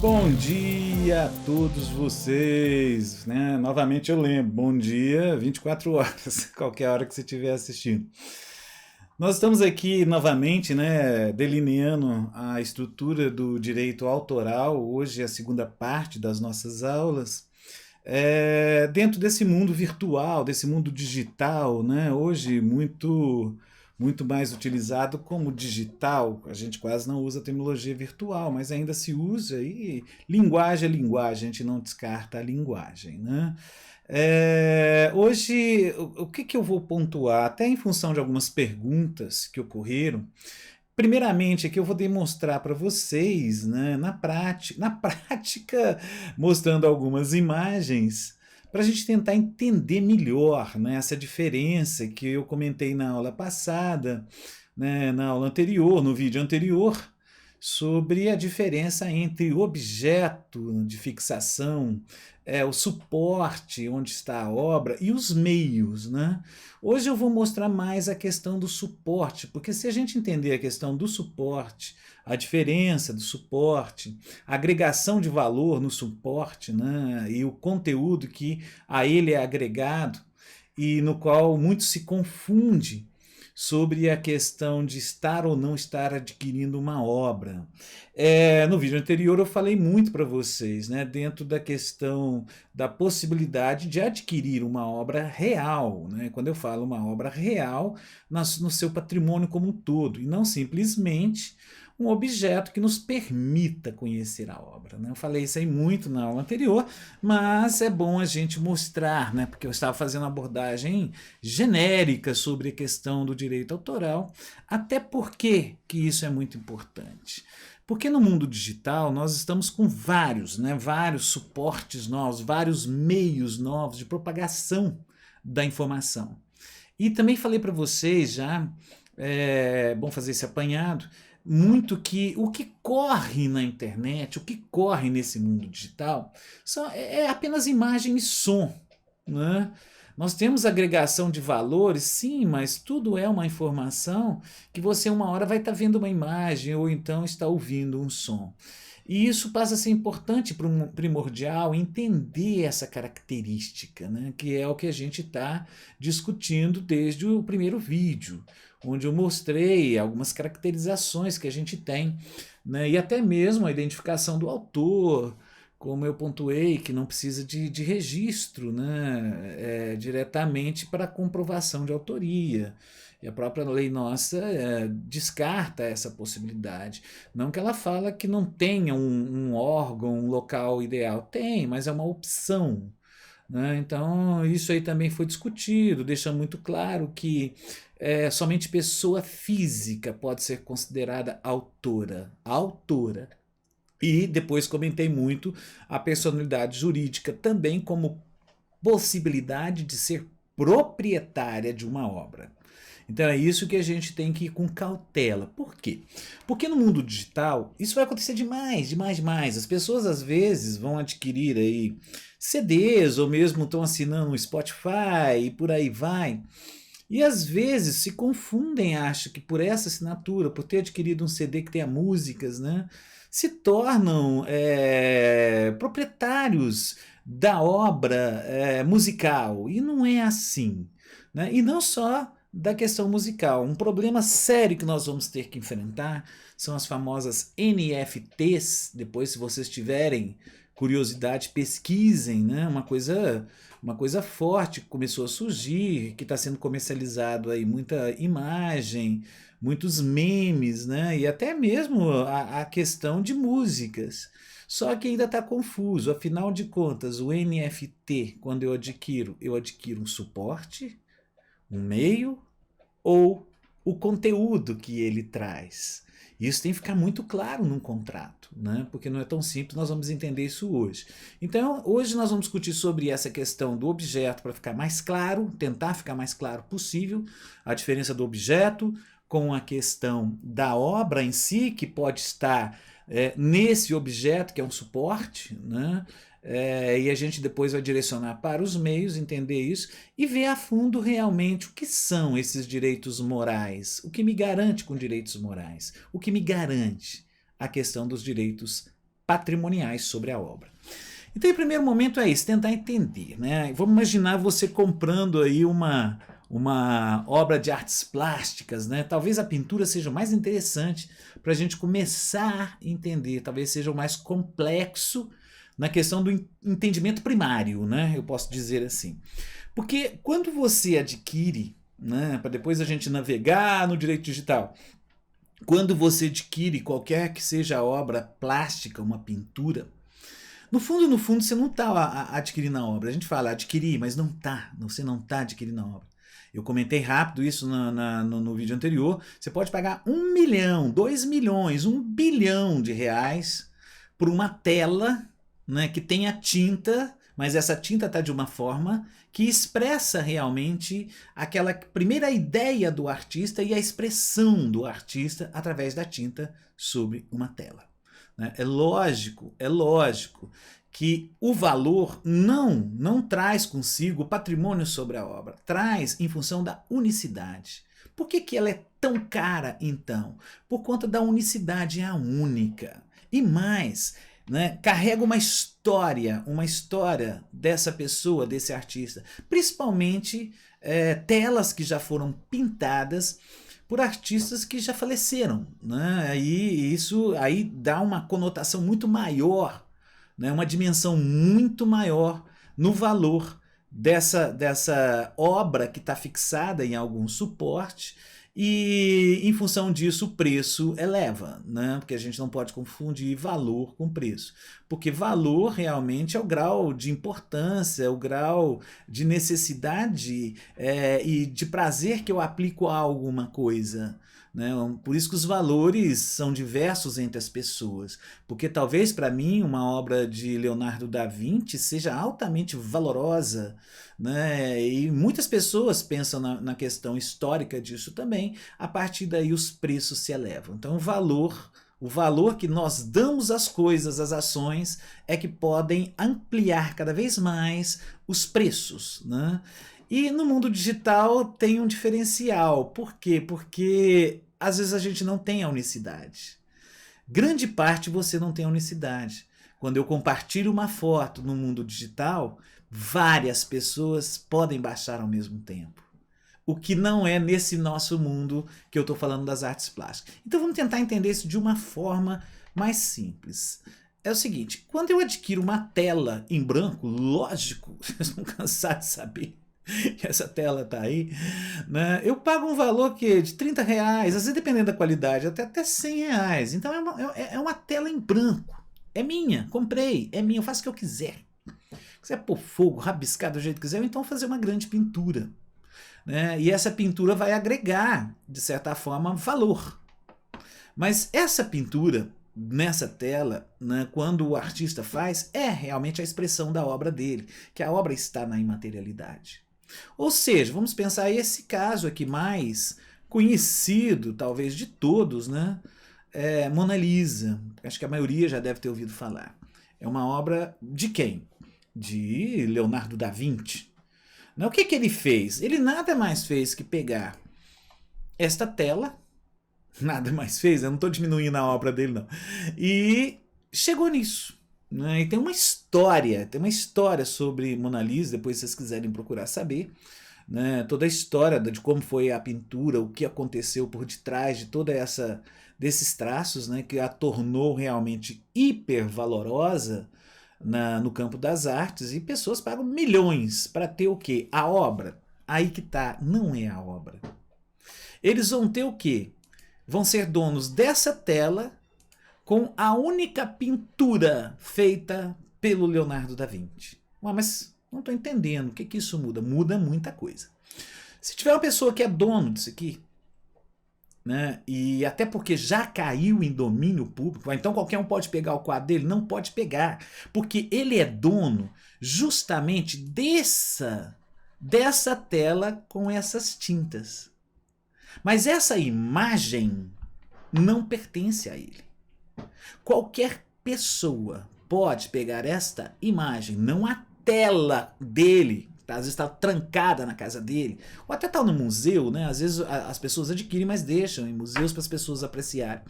Bom dia a todos vocês, né? Novamente eu lembro, bom dia, 24 horas, qualquer hora que você estiver assistindo. Nós estamos aqui novamente, né, delineando a estrutura do direito autoral, hoje é a segunda parte das nossas aulas, dentro desse mundo virtual, desse mundo digital, né, hoje muito mais utilizado como digital, a gente quase não usa a terminologia virtual, mas ainda se usa, e linguagem é linguagem, a gente não descarta a linguagem, né? Hoje, o que eu vou pontuar, até em função de algumas perguntas que ocorreram, primeiramente aqui eu vou demonstrar para vocês, né, na prática, mostrando algumas imagens, para a gente tentar entender melhor, né, essa diferença que eu comentei na aula passada, né, na aula anterior, no vídeo anterior, sobre a diferença entre objeto de fixação, o suporte, onde está a obra, e os meios, né? Hoje eu vou mostrar mais a questão do suporte, porque se a gente entender a questão do suporte, a diferença do suporte, a agregação de valor no suporte, né, e o conteúdo que a ele é agregado, e no qual muito se confunde sobre a questão de estar ou não estar adquirindo uma obra. No vídeo anterior eu falei muito para vocês, né, dentro da questão da possibilidade de adquirir uma obra real, né, quando eu falo uma obra real, no seu patrimônio como um todo, e não simplesmente um objeto que nos permita conhecer a obra, né? Eu falei isso aí muito na aula anterior, mas é bom a gente mostrar, né? Porque eu estava fazendo uma abordagem genérica sobre a questão do direito autoral, até porque que isso é muito importante. Porque no mundo digital nós estamos com vários suportes novos, vários meios novos de propagação da informação. E também falei para vocês já, é bom fazer esse apanhado, muito que o que corre na internet, o que corre nesse mundo digital, é apenas imagem e som, né? Nós temos agregação de valores, sim, mas tudo é uma informação que você uma hora vai estar vendo uma imagem ou então está ouvindo um som. E isso passa a ser importante, primordial, entender essa característica, né, que é o que a gente está discutindo desde o primeiro vídeo, onde eu mostrei algumas caracterizações que a gente tem, né, e até mesmo a identificação do autor, como eu pontuei, que não precisa de registro, né, diretamente para comprovação de autoria. E a própria lei nossa descarta essa possibilidade. Não que ela fala que não tenha um órgão, um local ideal. Tem, mas é uma opção, né? Então, isso aí também foi discutido, deixa muito claro que somente pessoa física pode ser considerada autora. Autora. E depois comentei muito a personalidade jurídica também como possibilidade de ser proprietária de uma obra. Então é isso que a gente tem que ir com cautela. Por quê? Porque no mundo digital isso vai acontecer demais, demais, demais. As pessoas às vezes vão adquirir aí CDs ou mesmo estão assinando um Spotify e por aí vai. E às vezes se confundem, acham que por essa assinatura, por ter adquirido um CD que tenha músicas, né, se tornam proprietários da obra musical. E não é assim, né? E não só da questão musical. Um problema sério que nós vamos ter que enfrentar são as famosas NFTs. Depois, se vocês tiverem curiosidade, pesquisem, né? Uma coisa forte que começou a surgir, que está sendo comercializado aí muita imagem, muitos memes, né? E até mesmo a questão de músicas. Só que ainda está confuso. Afinal de contas, o NFT, quando eu adquiro um suporte, um meio ou o conteúdo que ele traz. Isso tem que ficar muito claro num contrato, né? Porque não é tão simples, nós vamos entender isso hoje. Então, hoje nós vamos discutir sobre essa questão do objeto para ficar mais claro, tentar ficar mais claro possível, a diferença do objeto com a questão da obra em si, que pode estar nesse objeto, que é um suporte, né? E a gente depois vai direcionar para os meios, entender isso e ver a fundo realmente o que são esses direitos morais, o que me garante com direitos morais, o que me garante a questão dos direitos patrimoniais sobre a obra. Então, em primeiro momento é isso, tentar entender, né? Vamos imaginar você comprando aí uma obra de artes plásticas, né? Talvez a pintura seja o mais interessante para a gente começar a entender, talvez seja o mais complexo na questão do entendimento primário, né? Eu posso dizer assim. Porque quando você adquire, né, para depois a gente navegar no direito digital, quando você adquire qualquer que seja a obra plástica, uma pintura, no fundo, você não está adquirindo a obra. A gente fala adquirir, mas não está. Você não está adquirindo a obra. Eu comentei rápido isso no vídeo anterior. Você pode pagar 1 milhão, 2 milhões, 1 bilhão de reais por uma tela, né, que tenha tinta, mas essa tinta está de uma forma que expressa realmente aquela primeira ideia do artista e a expressão do artista através da tinta sobre uma tela. Né? É lógico que o valor não traz consigo patrimônio sobre a obra, traz em função da unicidade. Por que ela é tão cara, então? Por conta da unicidade, é a única. E mais, né, carrega uma história dessa pessoa, desse artista, principalmente telas que já foram pintadas por artistas que já faleceram, né? E isso aí dá uma conotação muito maior, né? Uma dimensão muito maior no valor dessa obra que está fixada em algum suporte. E em função disso o preço eleva, né? Porque a gente não pode confundir valor com preço, porque valor realmente é o grau de importância, é o grau de necessidade e de prazer que eu aplico a alguma coisa. Né? Por isso que os valores são diversos entre as pessoas, porque talvez para mim uma obra de Leonardo da Vinci seja altamente valorosa, né? E muitas pessoas pensam na questão histórica disso também, a partir daí os preços se elevam. Então o valor que nós damos às coisas, às ações, é que podem ampliar cada vez mais os preços, né? E no mundo digital tem um diferencial. Por quê? Porque às vezes a gente não tem a unicidade. Grande parte você não tem a unicidade. Quando eu compartilho uma foto no mundo digital, várias pessoas podem baixar ao mesmo tempo. O que não é nesse nosso mundo que eu estou falando das artes plásticas. Então vamos tentar entender isso de uma forma mais simples. É o seguinte, quando eu adquiro uma tela em branco, lógico, vocês vão cansar de saber que essa tela está aí, né? Eu pago um valor que de 30 reais, às vezes dependendo da qualidade, até 100 reais. Então é uma tela em branco. É minha, comprei, é minha, eu faço o que eu quiser. Se quiser pôr fogo, rabiscar do jeito que quiser, ou então fazer uma grande pintura. Né? E essa pintura vai agregar, de certa forma, valor. Mas essa pintura, nessa tela, né, quando o artista faz, é realmente a expressão da obra dele, que a obra está na imaterialidade. Ou seja, vamos pensar esse caso aqui mais conhecido, talvez de todos, né? Mona Lisa. Acho que a maioria já deve ter ouvido falar. É uma obra de quem? De Leonardo da Vinci. O que ele fez? Ele nada mais fez que pegar esta tela, nada mais fez, eu não estou diminuindo a obra dele não, e chegou nisso. né? E tem uma história sobre Mona Lisa, depois se vocês quiserem procurar saber, né? Toda a história de como foi a pintura, o que aconteceu por detrás de toda essa desses traços, né, que a tornou realmente hiper valorosa no campo das artes, e pessoas pagam milhões para ter o quê? A obra. Aí que tá, não é a obra. Eles vão ter o quê? Vão ser donos dessa tela com a única pintura feita pelo Leonardo da Vinci. Mas não estou entendendo, o que isso muda? Muda muita coisa. Se tiver uma pessoa que é dono disso aqui, né, e até porque já caiu em domínio público, então qualquer um pode pegar o quadro dele? Não pode pegar, porque ele é dono justamente dessa tela com essas tintas. Mas essa imagem não pertence a ele. Qualquer pessoa pode pegar esta imagem, não a tela dele, às vezes está trancada na casa dele, ou até está no museu, né? Às vezes as pessoas adquirem, mas deixam em museus para as pessoas apreciarem.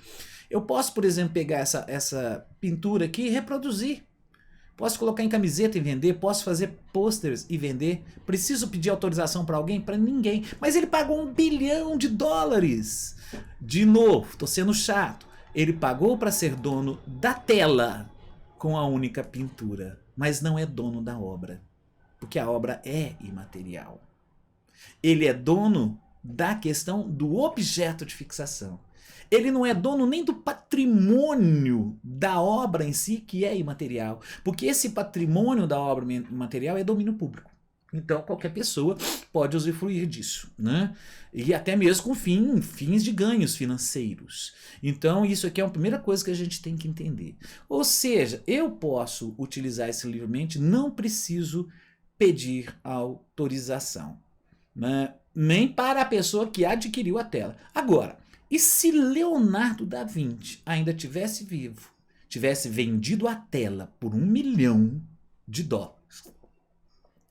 Eu posso, por exemplo, pegar essa pintura aqui e reproduzir. Posso colocar em camiseta e vender, posso fazer pôsteres e vender. Preciso pedir autorização para alguém? Para ninguém. Mas ele pagou $1 bilhão. De novo, estou sendo chato. Ele pagou para ser dono da tela com a única pintura, mas não é dono da obra, porque a obra é imaterial. Ele é dono da questão do objeto de fixação. Ele não é dono nem do patrimônio da obra em si, que é imaterial, porque esse patrimônio da obra imaterial é domínio público. Então qualquer pessoa pode usufruir disso, né? E até mesmo com fins de ganhos financeiros. Então isso aqui é a primeira coisa que a gente tem que entender. Ou seja, eu posso utilizar isso livremente, não preciso pedir autorização, né? Nem para a pessoa que adquiriu a tela. Agora, e se Leonardo da Vinci ainda tivesse vivo, tivesse vendido a tela por $1 milhão,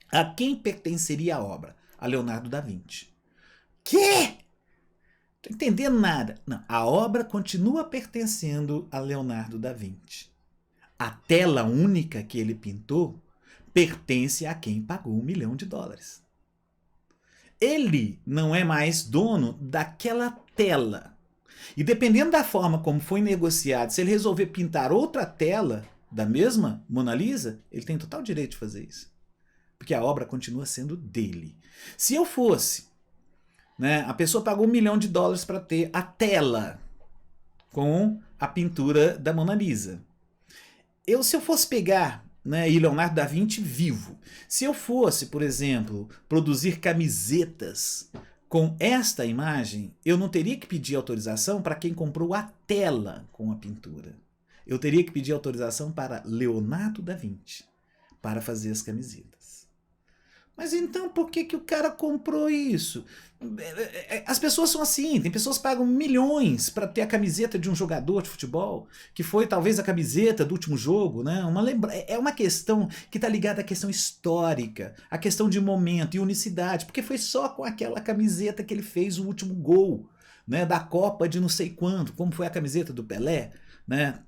a quem pertenceria a obra? A Leonardo da Vinci. Quê? Não estou entendendo nada. Não, a obra continua pertencendo a Leonardo da Vinci. A tela única que ele pintou pertence a quem pagou $1 milhão. Ele não é mais dono daquela tela. E dependendo da forma como foi negociado, se ele resolver pintar outra tela da mesma Mona Lisa, ele tem total direito de fazer isso. Porque a obra continua sendo dele. Se eu fosse, né, a pessoa pagou $1 milhão para ter a tela com a pintura da Mona Lisa. Se eu fosse pegar, né, e Leonardo da Vinci vivo, se eu fosse, por exemplo, produzir camisetas com esta imagem, eu não teria que pedir autorização para quem comprou a tela com a pintura. Eu teria que pedir autorização para Leonardo da Vinci para fazer as camisetas. Mas então por que o cara comprou isso? As pessoas são assim, tem pessoas que pagam milhões para ter a camiseta de um jogador de futebol, que foi talvez a camiseta do último jogo, né? É uma questão que está ligada à questão histórica, à questão de momento e unicidade, porque foi só com aquela camiseta que ele fez o último gol, né, da Copa de não sei quanto, como foi a camiseta do Pelé. Né?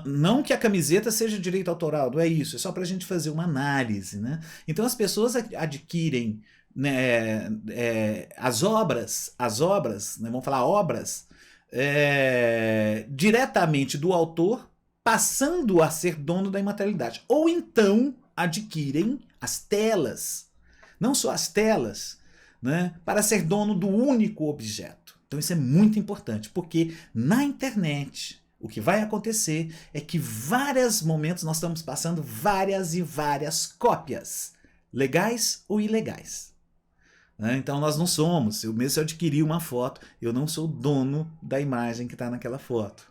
Não que a camiseta seja direito autoral, não é isso, é só para a gente fazer uma análise. Né? Então as pessoas adquirem, né, as obras, né, vamos falar obras, diretamente do autor, passando a ser dono da imaterialidade. Ou então adquirem as telas, não só as telas, né, para ser dono do único objeto. Então isso é muito importante, porque na internet o que vai acontecer é que vários momentos nós estamos passando várias e várias cópias, legais ou ilegais. Né? Então nós não somos, mesmo se eu adquirir uma foto, eu não sou dono da imagem que está naquela foto.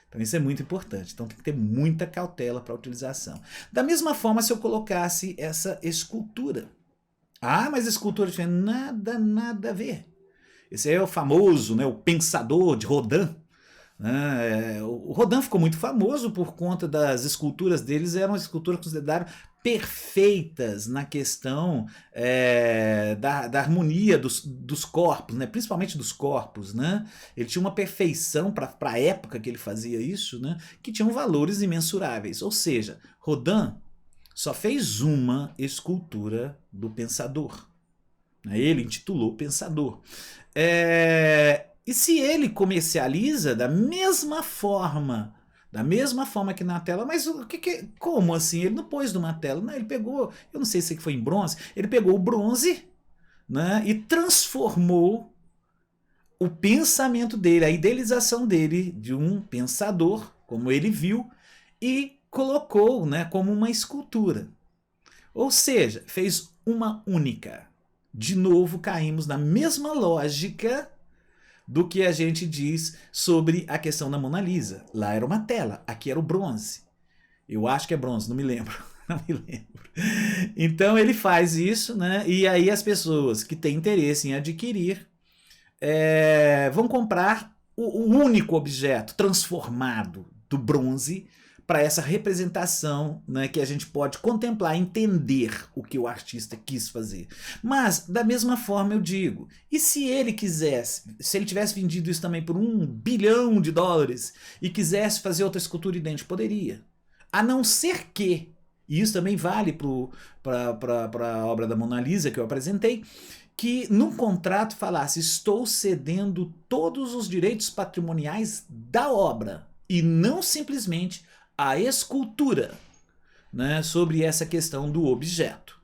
Então isso é muito importante, então tem que ter muita cautela para a utilização. Da mesma forma, se eu colocasse essa escultura. Ah, mas a escultura não tem nada a ver. Esse é o famoso, né, o pensador de Rodin, né? O Rodin ficou muito famoso por conta das esculturas deles, eram esculturas consideradas perfeitas na questão da harmonia dos corpos, né? Principalmente dos corpos. Né? Ele tinha uma perfeição para a época que ele fazia isso, né? Que tinham valores imensuráveis. Ou seja, Rodin só fez uma escultura do Pensador. Ele intitulou Pensador. E se ele comercializa da mesma forma que na tela, mas como assim? Ele não pôs numa tela, não, ele pegou, eu não sei se foi em bronze, ele pegou o bronze, né, e transformou o pensamento dele, a idealização dele de um pensador, como ele viu, e colocou, né, como uma escultura. Ou seja, fez uma única. De novo caímos na mesma lógica do que a gente diz sobre a questão da Mona Lisa. Lá era uma tela, aqui era o bronze. Eu acho que é bronze, não me lembro. Não me lembro. Então ele faz isso, né? E aí as pessoas que têm interesse em adquirir vão comprar o único objeto transformado do bronze para essa representação, né, que a gente pode contemplar, entender o que o artista quis fazer. Mas, da mesma forma, eu digo, e se ele quisesse, se ele tivesse vendido isso também por $1 bilhão e quisesse fazer outra escultura idêntica, poderia. A não ser que, e isso também vale para a obra da Mona Lisa que eu apresentei, que num contrato falasse: estou cedendo todos os direitos patrimoniais da obra, e não simplesmente a escultura, né, sobre essa questão do objeto.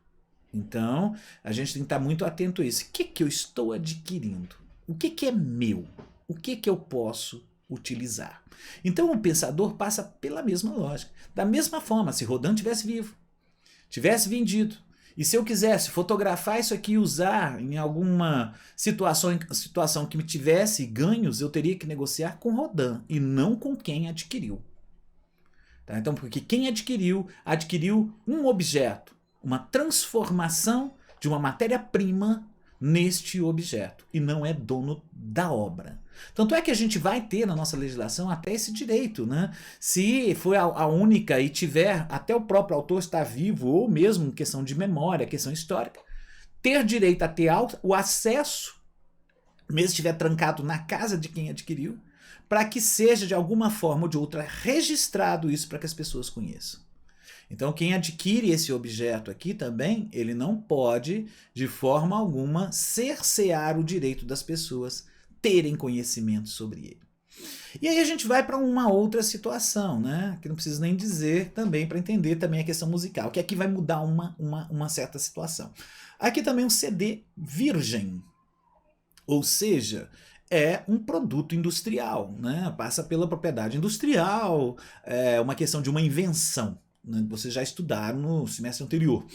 Então, a gente tem que estar muito atento a isso. O que eu estou adquirindo? O que é meu? O que eu posso utilizar? Então, o pensador passa pela mesma lógica. Da mesma forma, se Rodin tivesse vivo, tivesse vendido, e se eu quisesse fotografar isso aqui e usar em alguma situação que me tivesse ganhos, eu teria que negociar com Rodin e não com quem adquiriu. Tá? Então, porque quem adquiriu um objeto, uma transformação de uma matéria-prima neste objeto, e não é dono da obra. Tanto é que a gente vai ter na nossa legislação até esse direito, né? Se foi a única e tiver, até o próprio autor estar vivo, ou mesmo questão de memória, questão histórica, ter direito a ter o acesso, mesmo se estiver trancado na casa de quem adquiriu, para que seja de alguma forma ou de outra registrado isso para que as pessoas conheçam. Então quem adquire esse objeto aqui também, ele não pode de forma alguma cercear o direito das pessoas terem conhecimento sobre ele. E aí a gente vai para uma outra situação, né? Que não precisa nem dizer também para entender também a questão musical, que aqui vai mudar uma certa situação. Aqui também um CD virgem, ou seja, é um produto industrial, né? Passa pela propriedade industrial, é uma questão de uma invenção, né? Vocês já estudaram no semestre anterior.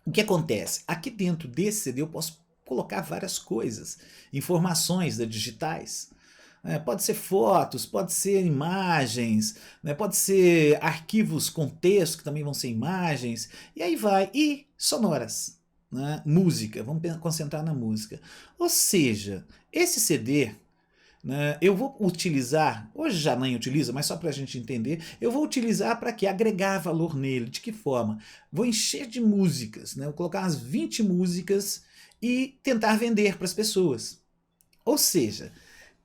O que acontece? Aqui dentro desse CD eu posso colocar várias coisas, informações digitais. Pode ser fotos, pode ser imagens, né? Pode ser arquivos com texto, que também vão ser imagens, e aí vai. E sonoras. Né? Música, vamos concentrar na música. Ou seja, esse CD, né, eu vou utilizar, hoje já nem utiliza, mas só para a gente entender, eu vou utilizar para quê? Agregar valor nele. De que forma? Vou encher de músicas, né? Vou colocar umas 20 músicas e tentar vender para as pessoas. Ou seja,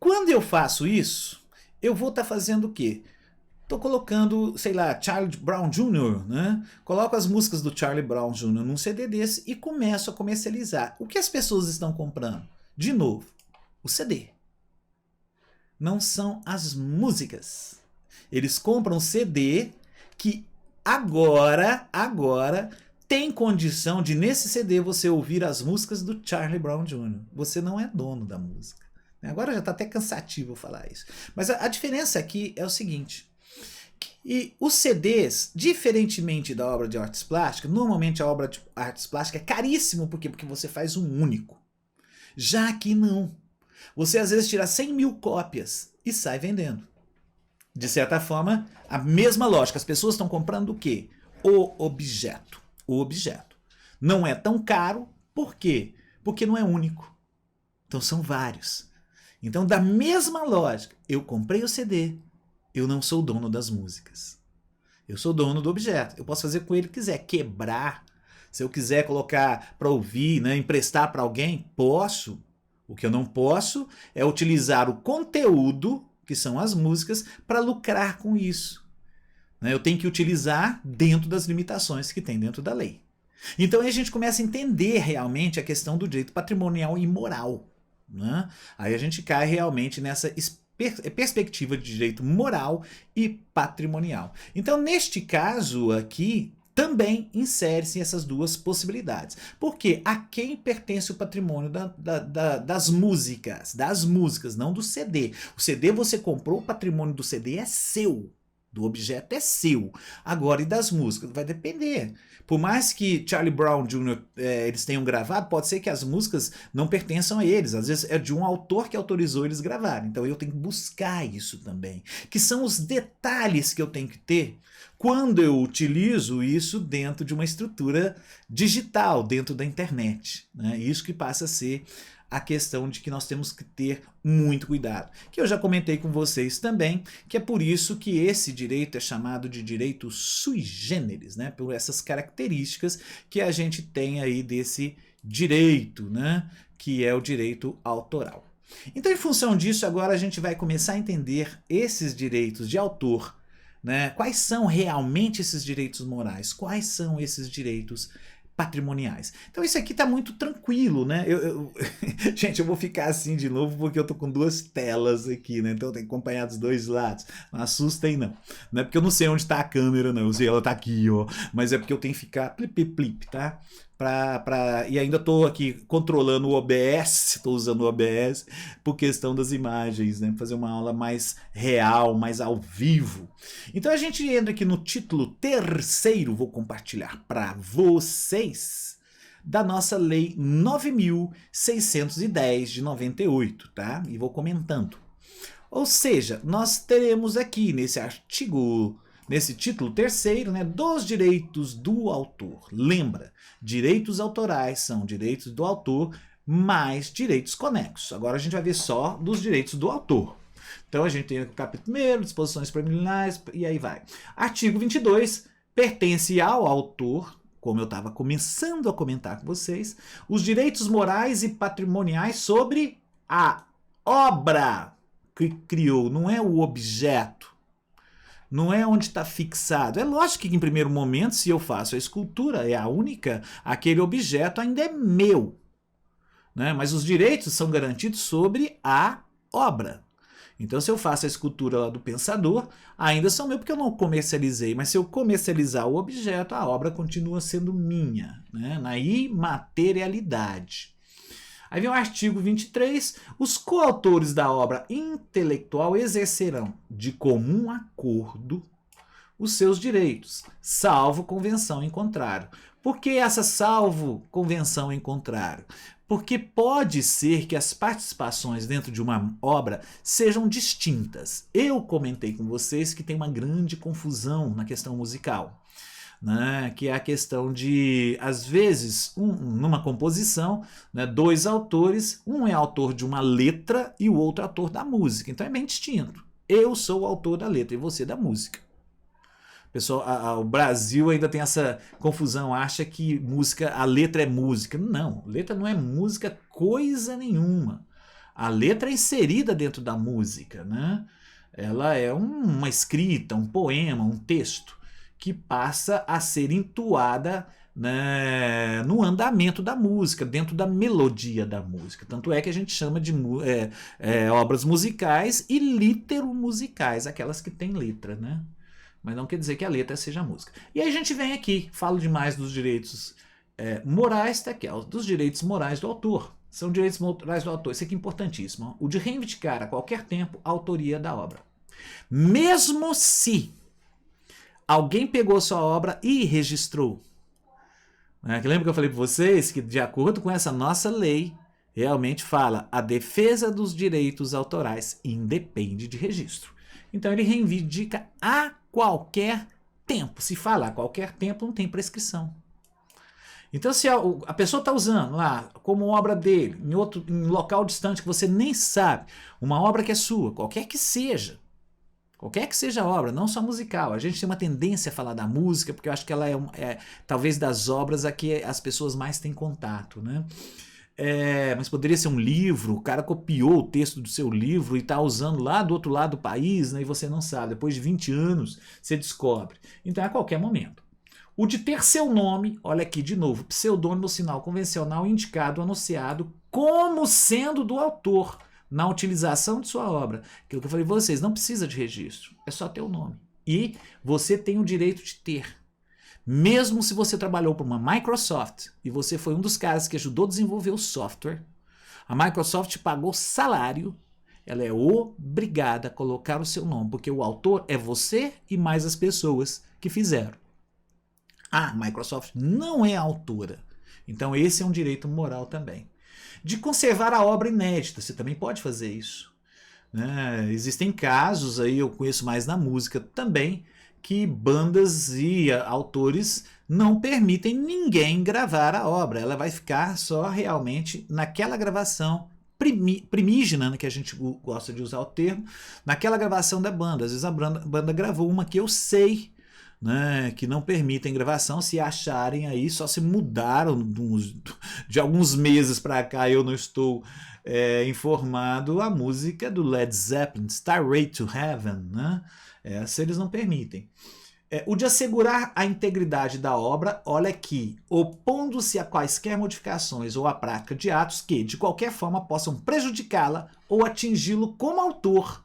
quando eu faço isso, eu vou estar fazendo o quê? Estou colocando, sei lá, Charlie Brown Jr., né? Coloco as músicas do Charlie Brown Jr. num CD desse e começo a comercializar. O que as pessoas estão comprando? De novo, o CD. Não são as músicas. Eles compram CD que agora tem condição de, nesse CD, você ouvir as músicas do Charlie Brown Jr. Você não é dono da música. Agora já está até cansativo falar isso. Mas a diferença aqui é o seguinte. E os CDs, diferentemente da obra de artes plásticas, normalmente a obra de artes plásticas é caríssimo, porque você faz um único. Já aqui não. Você às vezes tira 100 mil cópias e sai vendendo. De certa forma, a mesma lógica. As pessoas estão comprando o quê? O objeto. O objeto. Não é tão caro, por quê? Porque não é único. Então são vários. Então, da mesma lógica, eu comprei o CD, eu não sou dono das músicas. Eu sou dono do objeto. Eu posso fazer com ele o que quiser, quebrar. Se eu quiser colocar para ouvir, né, emprestar para alguém, posso. O que eu não posso é utilizar o conteúdo, que são as músicas, para lucrar com isso. Eu tenho que utilizar dentro das limitações que tem dentro da lei. Então aí a gente começa a entender realmente a questão do direito patrimonial e moral. Né? Aí a gente cai realmente nessa perspectiva de direito moral e patrimonial. Então, neste caso aqui, também insere-se essas duas possibilidades. Porque a quem pertence o patrimônio das músicas? Das músicas, não do CD. O CD você comprou, o patrimônio do CD é seu. Do objeto é seu. Agora, e das músicas? Vai depender. Por mais que Charlie Brown Jr. Eles tenham gravado, pode ser que as músicas não pertençam a eles. Às vezes é de um autor que autorizou eles gravarem. Então eu tenho que buscar isso também. Que são os detalhes que eu tenho que ter quando eu utilizo isso dentro de uma estrutura digital, dentro da internet. Né? Isso que passa a ser a questão de que nós temos que ter muito cuidado. Que eu já comentei com vocês também, que é por isso que esse direito é chamado de direito sui generis, né? Por essas características que a gente tem aí desse direito, né? Que é o direito autoral. Então, em função disso, agora a gente vai começar a entender esses direitos de autor, né? Quais são realmente esses direitos morais? Quais são esses direitos patrimoniais. Então isso aqui tá muito tranquilo, né? Gente, eu vou ficar assim de novo porque eu tô com duas telas aqui, né? Então eu tenho que acompanhar dos dois lados. Não assustem não. Não é porque eu não sei onde tá a câmera, não. Eu sei, ela tá aqui, ó. Mas é porque eu tenho que ficar plip, tá? E ainda estou aqui controlando o OBS, estou usando o OBS por questão das imagens, né? Fazer uma aula mais real, mais ao vivo. Então a gente entra aqui no título terceiro, vou compartilhar para vocês, da nossa Lei 9.610 de 98, tá? E vou comentando. Ou seja, nós teremos aqui nesse artigo, nesse título terceiro, né, dos direitos do autor. Lembra, direitos autorais são direitos do autor mais direitos conexos. Agora a gente vai ver só dos direitos do autor. Então a gente tem o capítulo 1, disposições preliminares, e aí vai. Artigo 22, pertence ao autor, como eu estava começando a comentar com vocês, os direitos morais e patrimoniais sobre a obra que criou, não é o objeto. Não é onde está fixado. É lógico que em primeiro momento, se eu faço a escultura, é a única, aquele objeto ainda é meu. Né? Mas os direitos são garantidos sobre a obra. Então se eu faço a escultura lá do Pensador, ainda são meus porque eu não comercializei. Mas se eu comercializar o objeto, a obra continua sendo minha, né? Na imaterialidade. Aí vem o artigo 23, os coautores da obra intelectual exercerão de comum acordo os seus direitos, salvo convenção em contrário. Por que essa salvo convenção em contrário? Porque pode ser que as participações dentro de uma obra sejam distintas. Eu comentei com vocês que tem uma grande confusão na questão musical. Né, que é a questão de, às vezes, numa composição, né, dois autores, um é autor de uma letra e o outro é autor da música. Então é bem distinto. Eu sou o autor da letra e você da música. Pessoal, o Brasil ainda tem essa confusão, acha que música, a letra é música. Não, letra não é música coisa nenhuma. A letra é inserida dentro da música, né? Ela é uma escrita, um poema, um texto que passa a ser entoada, né, no andamento da música, dentro da melodia da música. Tanto é que a gente chama de obras musicais e literomusicais, aquelas que têm letra, né? Mas não quer dizer que a letra seja música. E aí a gente vem aqui, falo demais dos direitos morais, tá aqui, ó, dos direitos morais do autor. São direitos morais do autor, isso aqui é importantíssimo. Ó, o de reivindicar a qualquer tempo a autoria da obra. Mesmo se alguém pegou sua obra e registrou. Lembra que eu falei para vocês que, de acordo com essa nossa lei, realmente fala a defesa dos direitos autorais independe de registro. Então ele reivindica a qualquer tempo. Se fala a qualquer tempo, não tem prescrição. Então, se a pessoa está usando lá como obra dele, em local distante que você nem sabe, uma obra que é sua, qualquer que seja a obra, não só musical. A gente tem uma tendência a falar da música, porque eu acho que ela é talvez das obras a que as pessoas mais têm contato, né? Mas poderia ser um livro, o cara copiou o texto do seu livro e está usando lá do outro lado do país, né, e você não sabe. Depois de 20 anos, você descobre. Então, é a qualquer momento. O de ter seu nome, olha aqui de novo, pseudônimo, sinal convencional indicado, anunciado como sendo do autor na utilização de sua obra. Aquilo que eu falei para vocês, não precisa de registro, é só ter o nome. E você tem o direito de ter. Mesmo se você trabalhou para uma Microsoft e você foi um dos caras que ajudou a desenvolver o software, a Microsoft pagou salário, ela é obrigada a colocar o seu nome, porque o autor é você e mais as pessoas que fizeram. A Microsoft não é a autora, então esse é um direito moral também. De conservar a obra inédita, você também pode fazer isso, né? Existem casos, aí eu conheço mais na música também, que bandas e autores não permitem ninguém gravar a obra. Ela vai ficar só realmente naquela gravação primígena, né, que a gente gosta de usar o termo, naquela gravação da banda. Às vezes a banda gravou uma que eu sei, né, que não permitem gravação. Se acharem aí, só se mudaram de alguns meses para cá, eu não estou informado, a música do Led Zeppelin, Starway to Heaven, né? Essa eles não permitem. O de assegurar a integridade da obra, olha aqui, opondo-se a quaisquer modificações ou a prática de atos que, de qualquer forma, possam prejudicá-la ou atingi-lo como autor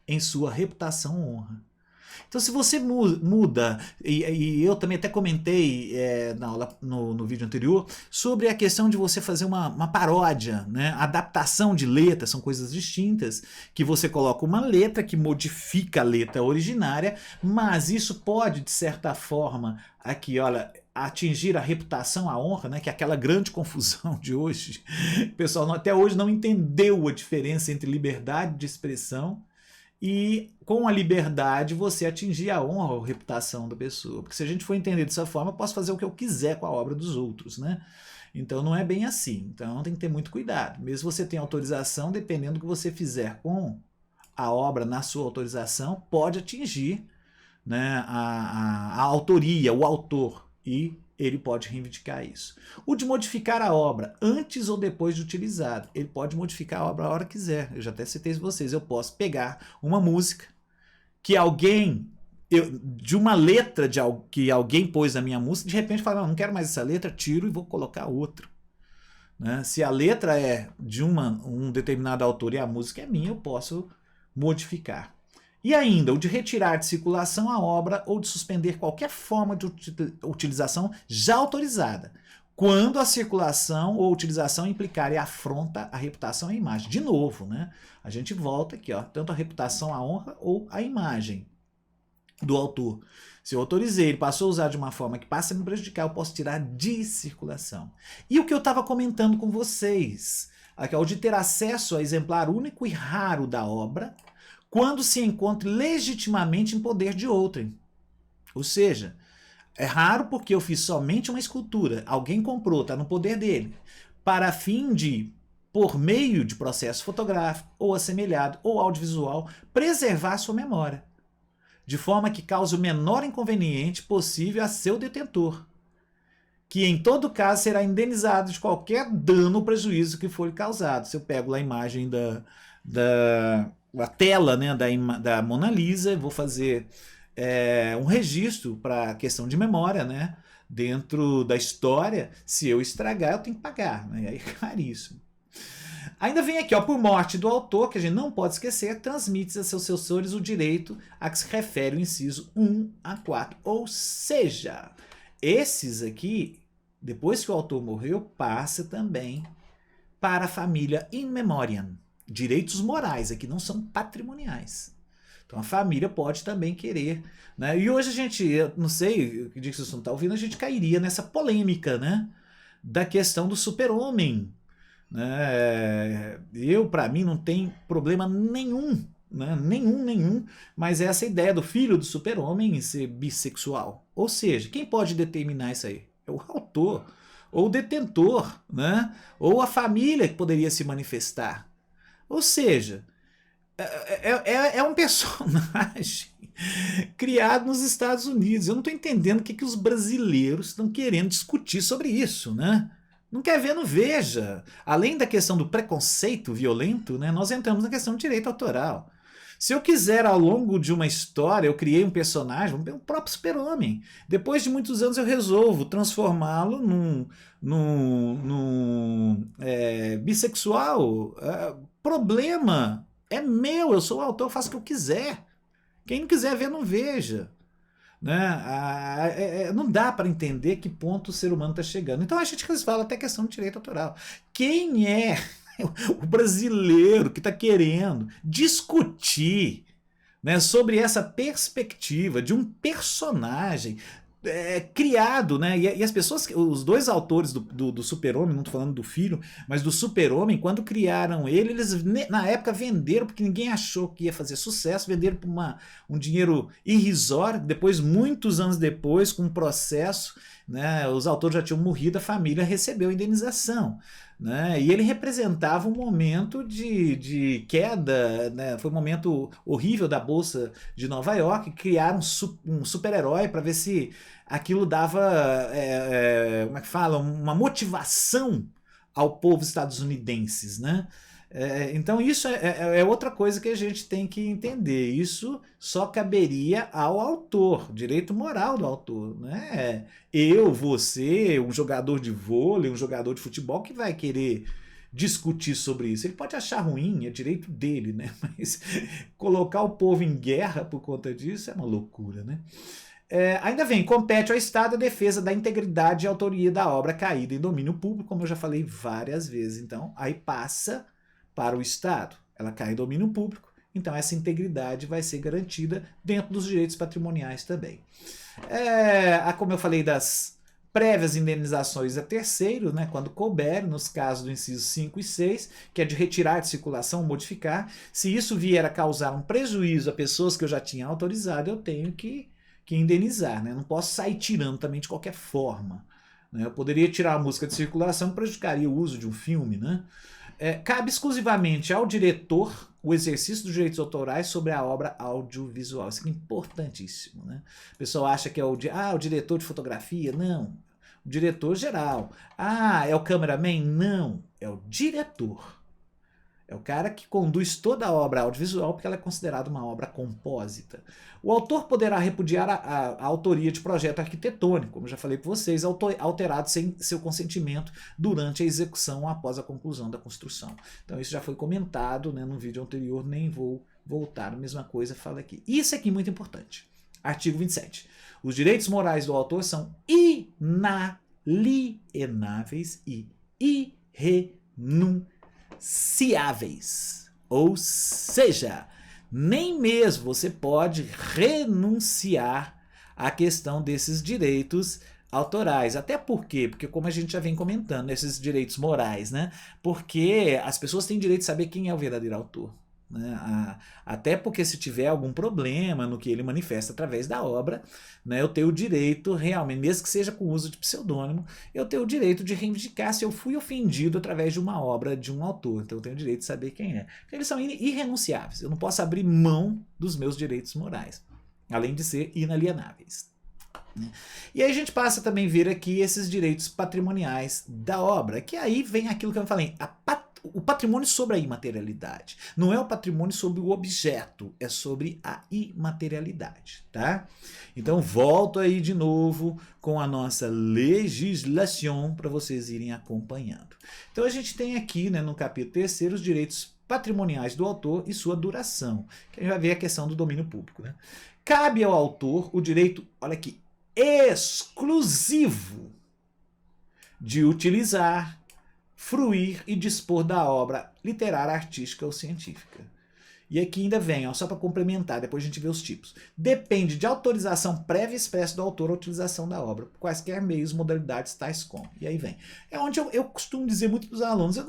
em sua reputação ou honra. Então, se você muda, e eu também até comentei na aula, no vídeo anterior, sobre a questão de você fazer uma paródia, né? Adaptação de letra, são coisas distintas, que você coloca uma letra que modifica a letra originária, mas isso pode, de certa forma, aqui, olha, atingir a reputação, a honra, né? Que é aquela grande confusão de hoje. O pessoal até hoje não entendeu a diferença entre liberdade de expressão e com a liberdade você atingir a honra ou a reputação da pessoa. Porque se a gente for entender dessa forma, eu posso fazer o que eu quiser com a obra dos outros, né? Então não é bem assim. Então tem que ter muito cuidado. Mesmo você tem autorização, dependendo do que você fizer com a obra na sua autorização, pode atingir, né, a autoria, o autor, e ele pode reivindicar isso. O de modificar a obra antes ou depois de utilizado. Ele pode modificar a obra a hora que quiser. Eu já até citei para vocês. Eu posso pegar uma música que de uma letra que alguém pôs na minha música, de repente fala, não quero mais essa letra, tiro e vou colocar outra. Né? Se a letra é de um determinado autor e a música é minha, eu posso modificar. E ainda, o de retirar de circulação a obra ou de suspender qualquer forma de utilização já autorizada, quando a circulação ou utilização implicar e afronta a reputação e a imagem. De novo, né? A gente volta aqui, ó, tanto a reputação, a honra ou a imagem do autor. Se eu autorizei, ele passou a usar de uma forma que passa a me prejudicar, eu posso tirar de circulação. E o que eu estava comentando com vocês, aqui, o de ter acesso a exemplar único e raro da obra, quando se encontre legitimamente em poder de outrem. Ou seja, é raro porque eu fiz somente uma escultura, alguém comprou, está no poder dele, para fim de, por meio de processo fotográfico, ou assemelhado, ou audiovisual, preservar sua memória, de forma que cause o menor inconveniente possível a seu detentor, que em todo caso será indenizado de qualquer dano ou prejuízo que for causado. Se eu pego lá a imagem a tela, né, da Mona Lisa, vou fazer um registro para a questão de memória, né, dentro da história. Se eu estragar, eu tenho que pagar, né, aí é caríssimo. Ainda vem aqui, ó, por morte do autor, que a gente não pode esquecer, transmite a seus sucessores o direito a que se refere o inciso 1 a 4. Ou seja, esses aqui, depois que o autor morreu, passa também para a família in memoriam. Direitos morais aqui não são patrimoniais. Então a família pode também querer, né? E hoje a gente, eu não sei, que dia que vocês não estão ouvindo, a gente cairia nessa polêmica, né, da questão do super-homem. Né? Para mim, não tem problema nenhum, né? Nenhum, mas é essa ideia do filho do super-homem ser bissexual. Ou seja, quem pode determinar isso aí? É o autor. ou o detentor, né? Ou a família que poderia se manifestar. Ou seja, é um personagem criado nos Estados Unidos. Eu não estou entendendo o que os brasileiros estão querendo discutir sobre isso, né? Não quer ver, não veja. Além da questão do preconceito violento, né, nós entramos na questão do direito autoral. Se eu quiser, ao longo de uma história, eu criei um personagem, o próprio Super-Homem. Depois de muitos anos eu resolvo transformá-lo num bissexual. Problema é meu, eu sou o autor, eu faço o que eu quiser. Quem não quiser ver, não veja. Né? Não dá para entender que ponto o ser humano está chegando. Então a gente fala até questão de direito autoral. Quem é o brasileiro que está querendo discutir, né, sobre essa perspectiva de um personagem criado, né? E as pessoas, os dois autores do Super-Homem, não estou falando do filho, mas do Super-Homem, quando criaram ele, eles na época venderam, porque ninguém achou que ia fazer sucesso, venderam por um dinheiro irrisório. Depois, muitos anos depois, com um processo, né, os autores já tinham morrido, a família recebeu a indenização. Né? E ele representava um momento de queda, né? Foi um momento horrível da Bolsa de Nova York, criaram um super-herói para ver se aquilo dava, como é que fala, uma motivação ao povo estadunidenses, né? Então isso é outra coisa que a gente tem que entender. Isso só caberia ao autor, direito moral do autor. Né? Eu, você, um jogador de vôlei, um jogador de futebol que vai querer discutir sobre isso. Ele pode achar ruim, é direito dele, né? Mas colocar o povo em guerra por conta disso é uma loucura, né? Ainda vem, compete ao Estado a defesa da integridade e autoria da obra caída em domínio público, como eu já falei várias vezes. Então, aí passa para o Estado. Ela cai em domínio público, então essa integridade vai ser garantida dentro dos direitos patrimoniais também. Como eu falei das prévias indenizações a terceiro, né, quando couber, nos casos do inciso 5 e 6, que é de retirar de circulação, modificar. Se isso vier a causar um prejuízo a pessoas que eu já tinha autorizado, eu tenho que indenizar. Né? Não posso sair tirando também de qualquer forma. Né? Eu poderia tirar a música de circulação, que prejudicaria o uso de um filme, né? Cabe exclusivamente ao diretor o exercício dos direitos autorais sobre a obra audiovisual. Isso é importantíssimo. Né? O pessoal acha que é o diretor de fotografia. Não. O diretor geral. É o cameraman? Não. É o diretor. É o cara que conduz toda a obra audiovisual porque ela é considerada uma obra compósita. O autor poderá repudiar a autoria de projeto arquitetônico, como já falei para vocês, alterado sem seu consentimento durante a execução ou após a conclusão da construção. Então isso já foi comentado, né, no vídeo anterior, nem vou voltar, a mesma coisa fala aqui. Isso aqui é muito importante. Artigo 27. Os direitos morais do autor são inalienáveis e irrenunciáveis. Ou seja, nem mesmo você pode renunciar à questão desses direitos autorais. Até por quê? Porque como a gente já vem comentando, esses direitos morais, né? Porque as pessoas têm direito de saber quem é o verdadeiro autor. Né? Até porque se tiver algum problema no que ele manifesta através da obra, né, eu tenho o direito realmente, mesmo que seja com uso de pseudônimo, eu tenho o direito de reivindicar se eu fui ofendido através de uma obra de um autor. Então eu tenho o direito de saber quem é. Eles são irrenunciáveis. Eu não posso abrir mão dos meus direitos morais, além de ser inalienáveis. E aí a gente passa também a ver aqui esses direitos patrimoniais da obra, que aí vem aquilo que eu falei, o patrimônio sobre a imaterialidade. Não é o patrimônio sobre o objeto, é sobre a imaterialidade, tá? Então volto aí de novo com a nossa legislação para vocês irem acompanhando. Então a gente tem aqui, né, no capítulo 3º, os direitos patrimoniais do autor e sua duração, que a gente vai ver a questão do domínio público, né? Cabe ao autor o direito, olha aqui, exclusivo de utilizar, fruir e dispor da obra literária, artística ou científica. E aqui ainda vem, ó, só para complementar, depois a gente vê os tipos. Depende de autorização prévia e expressa do autor a utilização da obra, por quaisquer meios, modalidades, tais como. E aí vem. É onde eu costumo dizer muito para os alunos, eu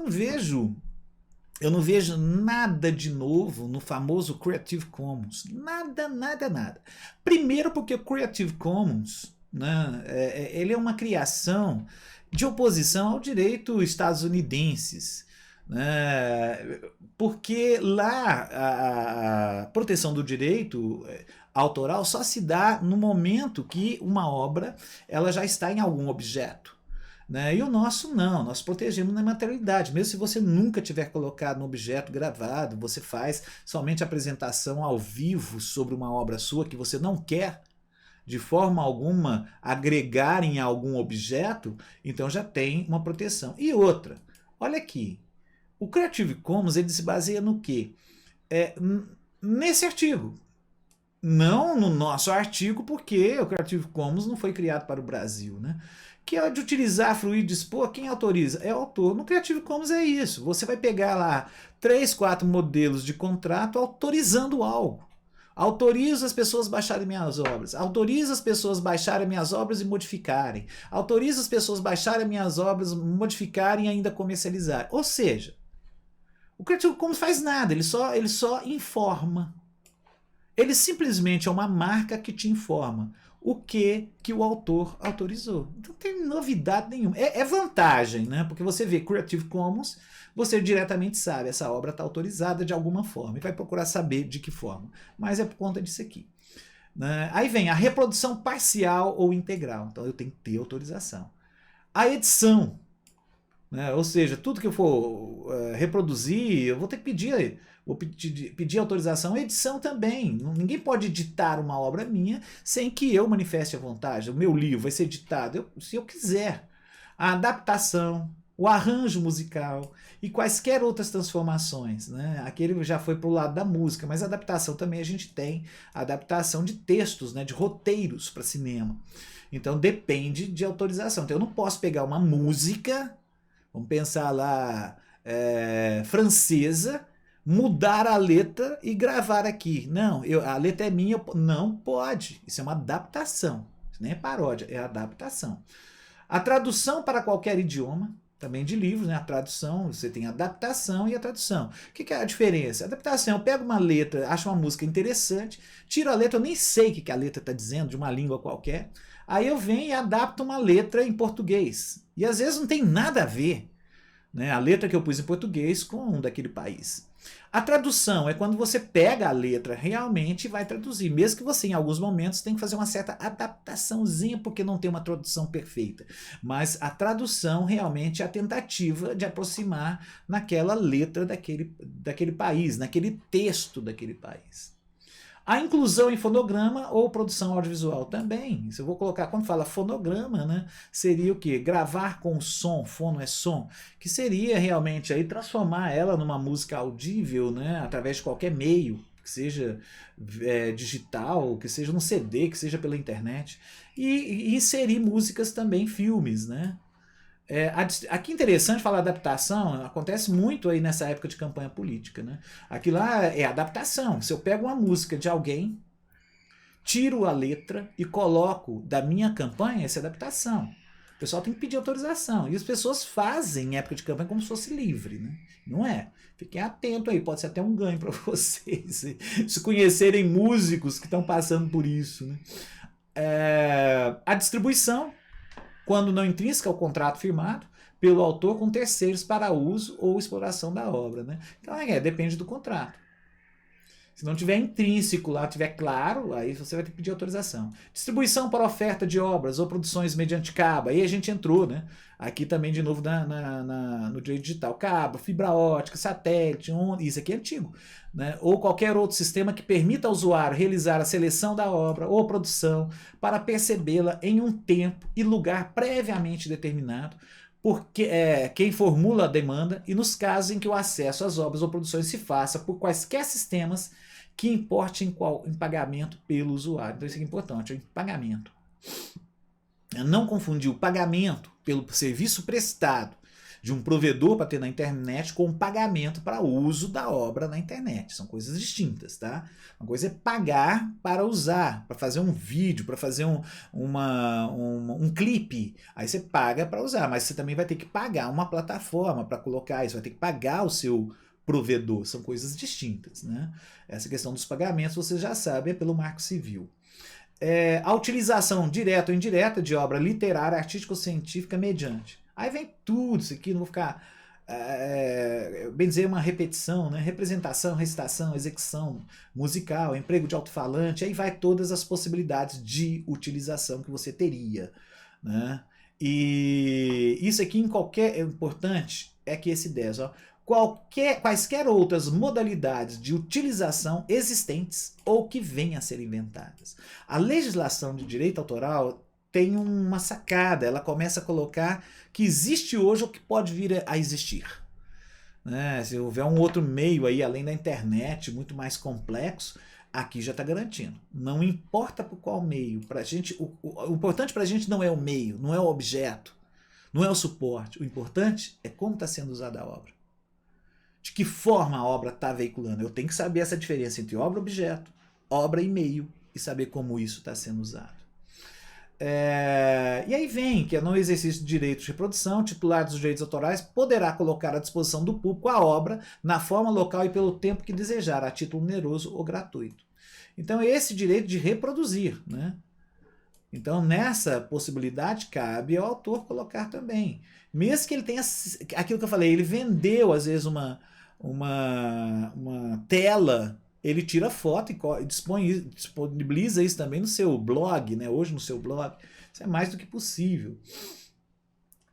não vejo nada de novo no famoso Creative Commons. Nada, nada, nada. Primeiro porque o Creative Commons, né? Ele é uma criação de oposição ao direito estadunidense, né? Porque lá a proteção do direito autoral só se dá no momento que uma obra ela já está em algum objeto. Né? E o nosso não, nós protegemos na materialidade. Mesmo se você nunca tiver colocado um objeto gravado, você faz somente a apresentação ao vivo sobre uma obra sua que você não quer de forma alguma agregar em algum objeto, então já tem uma proteção. E outra, olha aqui, o Creative Commons ele se baseia no quê? Nesse artigo. Não no nosso artigo, porque o Creative Commons não foi criado para o Brasil, né? Que é de utilizar, fruir, dispor, quem autoriza? É o autor. No Creative Commons é isso. Você vai pegar lá 3, 4 modelos de contrato autorizando algo. Autorizo as pessoas baixarem minhas obras. Autorizo as pessoas baixarem minhas obras e modificarem. Autorizo as pessoas baixarem minhas obras, modificarem e ainda comercializar. Ou seja, o Creative Commons faz nada, ele só informa. Ele simplesmente é uma marca que te informa o que o autor autorizou. Não tem novidade nenhuma. É vantagem, né? Porque você vê Creative Commons, você diretamente sabe, essa obra está autorizada de alguma forma e vai procurar saber de que forma. Mas é por conta disso aqui. Né? Aí vem a reprodução parcial ou integral. Então eu tenho que ter autorização. A edição. Né? Ou seja, tudo que eu for reproduzir, eu vou ter que pedir autorização. Edição também. Ninguém pode editar uma obra minha sem que eu manifeste a vontade. O meu livro vai ser editado se eu quiser. A adaptação, o arranjo musical e quaisquer outras transformações. Né? Aquele já foi para o lado da música, mas a adaptação também a gente tem a adaptação de textos, né? De roteiros para cinema. Então depende de autorização. Então eu não posso pegar uma música, vamos pensar lá, francesa, mudar a letra e gravar aqui. Não, a letra é minha. Não pode. Isso é uma adaptação. Isso nem é paródia, é adaptação. A tradução para qualquer idioma, também de livros, né? A tradução, você tem a adaptação e a tradução. O que é a diferença? A adaptação, eu pego uma letra, acho uma música interessante, tiro a letra, eu nem sei o que a letra está dizendo, de uma língua qualquer, aí eu venho e adapto uma letra em português. E às vezes não tem nada a ver, né? A letra que eu pus em português com um daquele país. A tradução é quando você pega a letra realmente e vai traduzir, mesmo que você em alguns momentos tenha que fazer uma certa adaptaçãozinha porque não tem uma tradução perfeita. Mas a tradução realmente é a tentativa de aproximar naquela letra daquele país, naquele texto daquele país. A inclusão em fonograma ou produção audiovisual também. Se eu vou colocar, quando fala fonograma, né, seria o quê? Gravar com som, fono é som, que seria realmente aí transformar ela numa música audível, né, através de qualquer meio, que seja digital, que seja no CD, que seja pela internet, e inserir músicas também, filmes, né? Aqui interessante falar adaptação, acontece muito aí nessa época de campanha política, né? Aqui lá é adaptação. Se eu pego uma música de alguém, tiro a letra e coloco da minha campanha, essa é adaptação. O pessoal tem que pedir autorização. E as pessoas fazem em época de campanha como se fosse livre, né? Não é. Fiquem atentos aí, pode ser até um ganho para vocês. Se conhecerem músicos que estão passando por isso, né? A distribuição, quando não intrínseca ao contrato firmado pelo autor com terceiros para uso ou exploração da obra. Né? Então, depende do contrato. Se não tiver intrínseco lá, tiver claro, aí você vai ter que pedir autorização. Distribuição para oferta de obras ou produções mediante cabo. Aí a gente entrou, né? Aqui também, de novo, no direito digital. Cabo, fibra ótica, satélite, isso aqui é antigo. Né? Ou qualquer outro sistema que permita ao usuário realizar a seleção da obra ou produção para percebê-la em um tempo e lugar previamente determinado por quem formula a demanda e nos casos em que o acesso às obras ou produções se faça por quaisquer sistemas que importem em pagamento pelo usuário. Então isso é importante, é o pagamento. Não confundir o pagamento pelo serviço prestado de um provedor para ter na internet com o pagamento para uso da obra na internet. São coisas distintas, tá? Uma coisa é pagar para usar, para fazer um vídeo, para fazer um clipe. Aí você paga para usar, mas você também vai ter que pagar uma plataforma para colocar isso, vai ter que pagar o seu provedor. São coisas distintas, né? Essa questão dos pagamentos, você já sabe, é pelo Marco Civil. a utilização direta ou indireta de obra literária, artística ou científica mediante. Aí vem tudo isso aqui, não vou ficar, bem dizer, uma repetição, né? Representação, recitação, execução musical, emprego de alto-falante, aí vai todas as possibilidades de utilização que você teria, né? E isso aqui em qualquer, importante é que esse 10, ó, quaisquer outras modalidades de utilização existentes ou que venham a ser inventadas. A legislação de direito autoral tem uma sacada, ela começa a colocar que existe hoje ou que pode vir a existir. Né? Se houver um outro meio aí, além da internet, muito mais complexo, aqui já está garantindo. Não importa por qual meio. Pra gente, o importante para a gente não é o meio, não é o objeto, não é o suporte. O importante é como está sendo usada a obra. De que forma a obra está veiculando. Eu tenho que saber essa diferença entre obra-objeto, obra e meio, e saber como isso está sendo usado. E aí vem que no exercício de direitos de reprodução, o titular dos direitos autorais poderá colocar à disposição do público a obra na forma, local e pelo tempo que desejar, a título oneroso ou gratuito. Então é esse direito de reproduzir, né? Então nessa possibilidade cabe ao autor colocar também. Mesmo que ele tenha, aquilo que eu falei, ele vendeu às vezes uma tela, ele tira foto e disponibiliza isso também no seu blog, né? Hoje no seu blog. Isso é mais do que possível.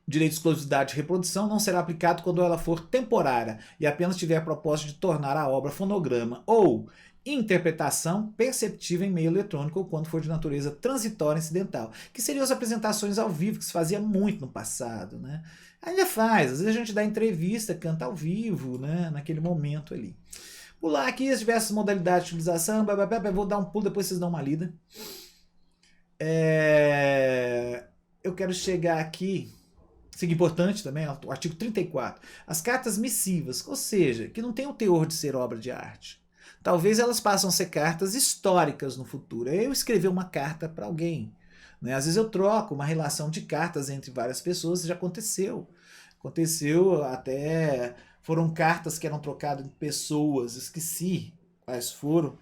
Direito de exclusividade de reprodução não será aplicado quando ela for temporária e apenas tiver propósito de tornar a obra fonograma ou interpretação perceptível em meio eletrônico ou quando for de natureza transitória incidental, que seriam as apresentações ao vivo, que se fazia muito no passado, né? Ainda faz, às vezes a gente dá entrevista, canta ao vivo, né? Naquele momento ali. Pular aqui as diversas modalidades de utilização, vou dar um pulo, depois vocês dão uma lida. Eu quero chegar aqui, isso é importante também, o artigo 34. As cartas missivas, ou seja, que não tem o teor de ser obra de arte. Talvez elas passem a ser cartas históricas no futuro. Eu escrever uma carta para alguém. Né? Às vezes eu troco uma relação de cartas entre várias pessoas, já aconteceu. Aconteceu até... Foram cartas que eram trocadas entre pessoas, esqueci quais foram,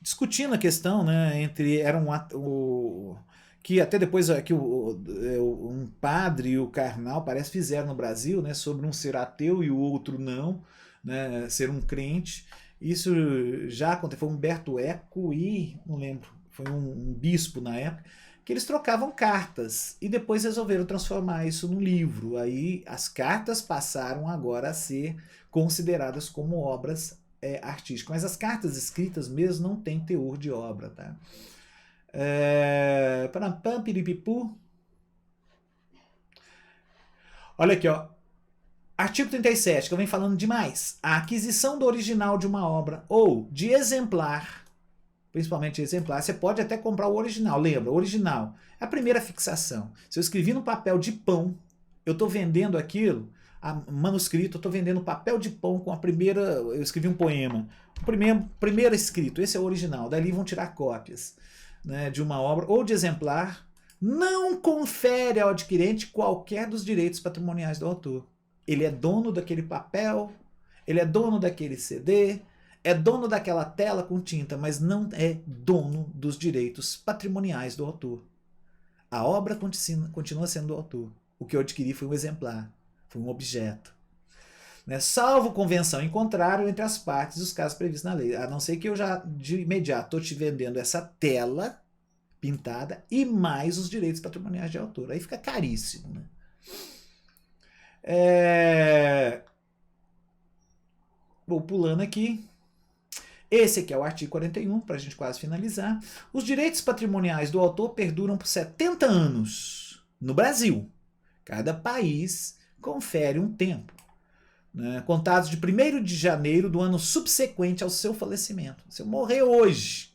discutindo a questão, né, entre... que até depois que um padre e o carnal, parece, fizeram no Brasil, né, sobre um ser ateu e o outro não, né, ser um crente. Isso já aconteceu, foi Humberto Eco e, não lembro, foi um bispo na época, que eles trocavam cartas e depois resolveram transformar isso num livro. Aí as cartas passaram agora a ser consideradas como obras artísticas. Mas as cartas escritas mesmo não têm teor de obra. Tá? Olha aqui, ó. Artigo 37, que eu venho falando demais. A aquisição do original de uma obra ou de exemplar, principalmente exemplar, você pode até comprar o original. Lembra, o original é a primeira fixação. Se eu escrevi no papel de pão, eu estou vendendo aquilo, manuscrito, eu estou vendendo papel de pão com a primeira... Eu escrevi um poema. O primeiro escrito, esse é o original. Dali vão tirar cópias, né, de uma obra ou de exemplar. Não confere ao adquirente qualquer dos direitos patrimoniais do autor. Ele é dono daquele papel, ele é dono daquele CD, é dono daquela tela com tinta, mas não é dono dos direitos patrimoniais do autor. A obra continua sendo do autor. O que eu adquiri foi um exemplar, foi um objeto. Né? Salvo convenção em contrário entre as partes dos casos previstos na lei. A não ser que eu já de imediato estou te vendendo essa tela pintada e mais os direitos patrimoniais de autor. Aí fica caríssimo, né? Vou pulando aqui. Esse aqui é o artigo 41, para a gente quase finalizar. Os direitos patrimoniais do autor perduram por 70 anos no Brasil. Cada país confere um tempo, né, contados de 1º de janeiro do ano subsequente ao seu falecimento. Se eu morrer hoje,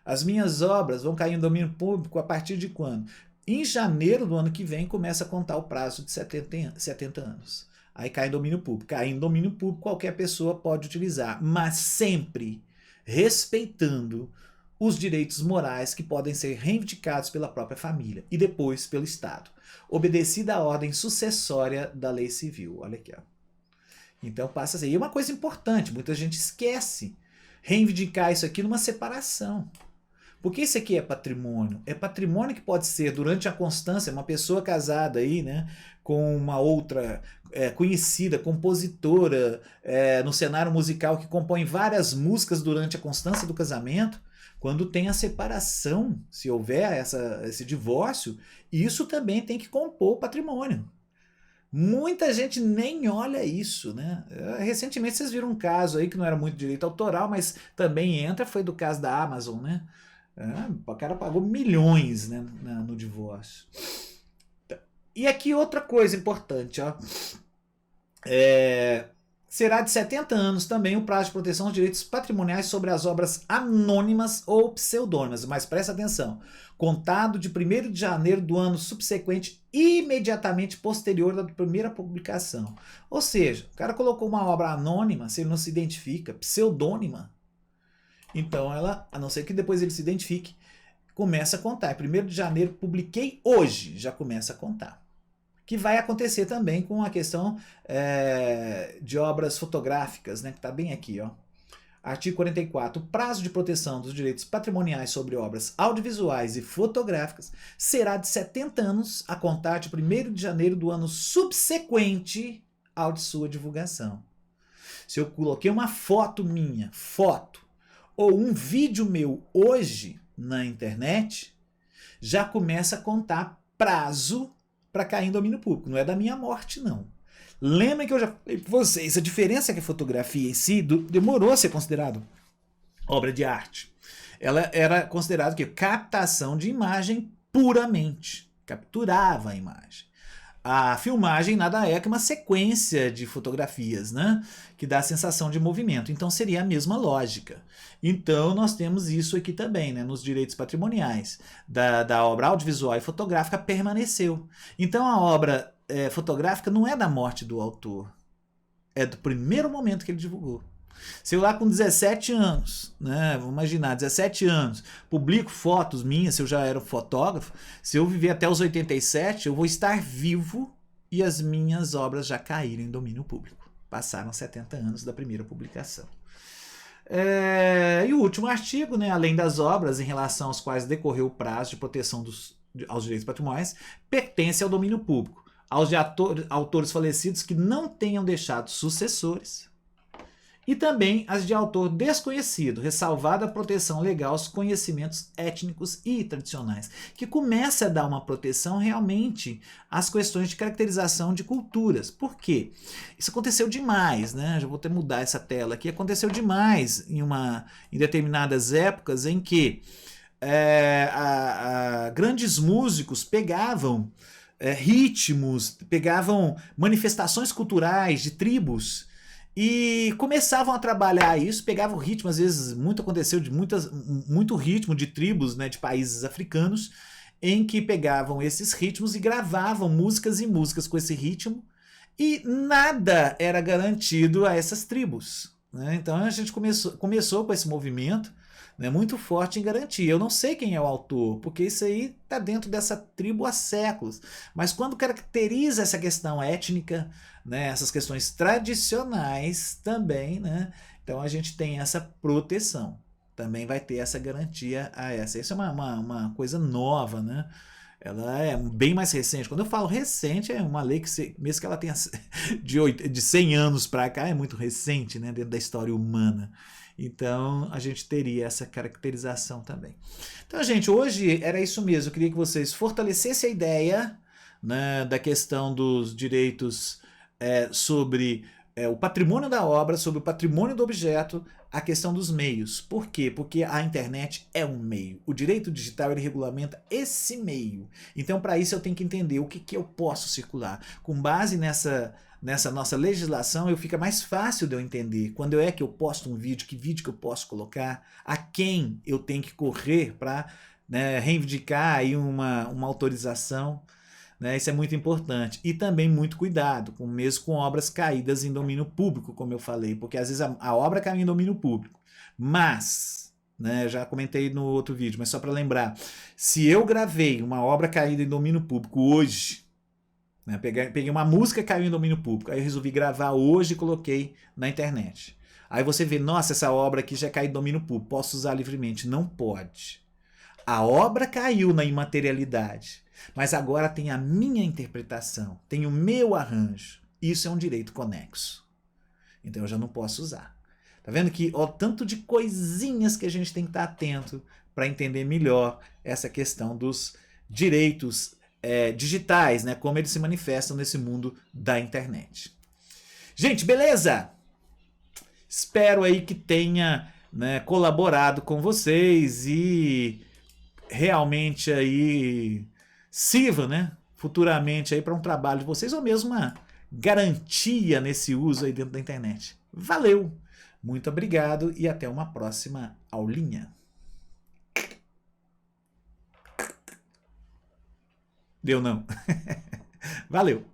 as minhas obras vão cair em domínio público a partir de quando? Em janeiro do ano que vem começa a contar o prazo de 70 anos. Aí cai em domínio público. Cai em domínio público, qualquer pessoa pode utilizar, mas sempre respeitando os direitos morais que podem ser reivindicados pela própria família e depois pelo Estado, obedecida a ordem sucessória da lei civil. Olha aqui, ó. Então passa a ser. E uma coisa importante, muita gente esquece reivindicar isso aqui numa separação. Porque isso aqui é patrimônio. É patrimônio que pode ser, durante a constância, uma pessoa casada aí, né, com uma outra conhecida, compositora, no cenário musical, que compõe várias músicas durante a constância do casamento. Quando tem a separação, se houver esse divórcio, isso também tem que compor o patrimônio. Muita gente nem olha isso, né? Recentemente vocês viram um caso aí que não era muito direito autoral, mas também entra, foi do caso da Amazon, né? O cara pagou milhões, né, no divórcio. E aqui outra coisa importante, ó. Será de 70 anos também o prazo de proteção dos direitos patrimoniais sobre as obras anônimas ou pseudônimas, mas presta atenção, contado de 1º de janeiro do ano subsequente, imediatamente posterior da primeira publicação. Ou seja, o cara colocou uma obra anônima, se ele não se identifica, pseudônima, então ela, a não ser que depois ele se identifique, começa a contar. 1º de janeiro, publiquei hoje, já começa a contar. Que vai acontecer também com a questão de obras fotográficas, né, que está bem aqui, ó. Artigo 44. O prazo de proteção dos direitos patrimoniais sobre obras audiovisuais e fotográficas será de 70 anos a contar de 1º de janeiro do ano subsequente ao de sua divulgação. Se eu coloquei uma foto minha, ou um vídeo meu hoje na internet, já começa a contar prazo para cair em domínio público. Não é da minha morte, não. Lembra que eu já falei para vocês, a diferença é que a fotografia em si demorou a ser considerado obra de arte. Ela era considerada que captação de imagem puramente. Capturava a imagem. A filmagem nada é que uma sequência de fotografias, né, que dá a sensação de movimento. Então seria a mesma lógica. Então nós temos isso aqui também, né, nos direitos patrimoniais da obra audiovisual e fotográfica permaneceu. Então a obra fotográfica não é da morte do autor, é do primeiro momento que ele divulgou. Se eu lá com 17 anos, né, vamos imaginar, 17 anos, publico fotos minhas, se eu já era um fotógrafo, se eu viver até os 87, eu vou estar vivo e as minhas obras já caíram em domínio público. Passaram 70 anos da primeira publicação. E o último artigo, né, além das obras em relação às quais decorreu o prazo de proteção aos direitos patrimoniais, pertence ao domínio público, aos autores falecidos que não tenham deixado sucessores, e também as de autor desconhecido, ressalvada a proteção legal aos conhecimentos étnicos e tradicionais, que começa a dar uma proteção realmente às questões de caracterização de culturas. Por quê? Isso aconteceu demais, né? Já vou até mudar essa tela aqui. Aconteceu demais em determinadas épocas em que grandes músicos pegavam ritmos, pegavam manifestações culturais de tribos e começavam a trabalhar isso, pegavam o ritmo, às vezes muito aconteceu de muito ritmo de tribos, né, de países africanos, em que pegavam esses ritmos e gravavam músicas e músicas com esse ritmo, e nada era garantido a essas tribos, né? Então a gente começou com esse movimento, né, muito forte em garantir. Eu não sei quem é o autor, porque isso aí está dentro dessa tribo há séculos. Mas quando caracteriza essa questão étnica, né, essas questões tradicionais também, né, então a gente tem essa proteção. Também vai ter essa garantia a essa. Isso é uma coisa nova, né? Ela é bem mais recente. Quando eu falo recente, é uma lei que, mesmo que ela tenha de 100 anos para cá, é muito recente, né, dentro da história humana. Então, a gente teria essa caracterização também. Então, gente, hoje era isso mesmo. Eu queria que vocês fortalecessem a ideia, né, da questão dos direitos sobre o patrimônio da obra, sobre o patrimônio do objeto, a questão dos meios. Por quê? Porque a internet é um meio. O direito digital ele regulamenta esse meio. Então, para isso, eu tenho que entender o que eu posso circular. Com base nessa nossa legislação, fica mais fácil de eu entender quando é que eu posto um vídeo, que vídeo que eu posso colocar, a quem eu tenho que correr para, né, reivindicar aí uma autorização, né? Isso é muito importante. E também muito cuidado, mesmo com obras caídas em domínio público, como eu falei, porque às vezes a obra caiu em domínio público, mas, né, já comentei no outro vídeo, mas só para lembrar, se eu gravei uma obra caída em domínio público hoje, né, peguei uma música que caiu em domínio público, aí eu resolvi gravar hoje e coloquei na internet. Aí você vê, nossa, essa obra aqui já caiu em domínio público, posso usar livremente? Não pode. A obra caiu na imaterialidade, mas agora tem a minha interpretação, tem o meu arranjo. Isso é um direito conexo. Então eu já não posso usar. Tá vendo que ó, tanto de coisinhas que a gente tem que estar atento para entender melhor essa questão dos direitos digitais, né? Como eles se manifestam nesse mundo da internet. Gente, beleza? Espero aí que tenha, né, colaborado com vocês e realmente aí sirva, né, futuramente aí para um trabalho de vocês ou mesmo uma garantia nesse uso aí dentro da internet. Valeu! Muito obrigado e até uma próxima aulinha. Deu não? Valeu!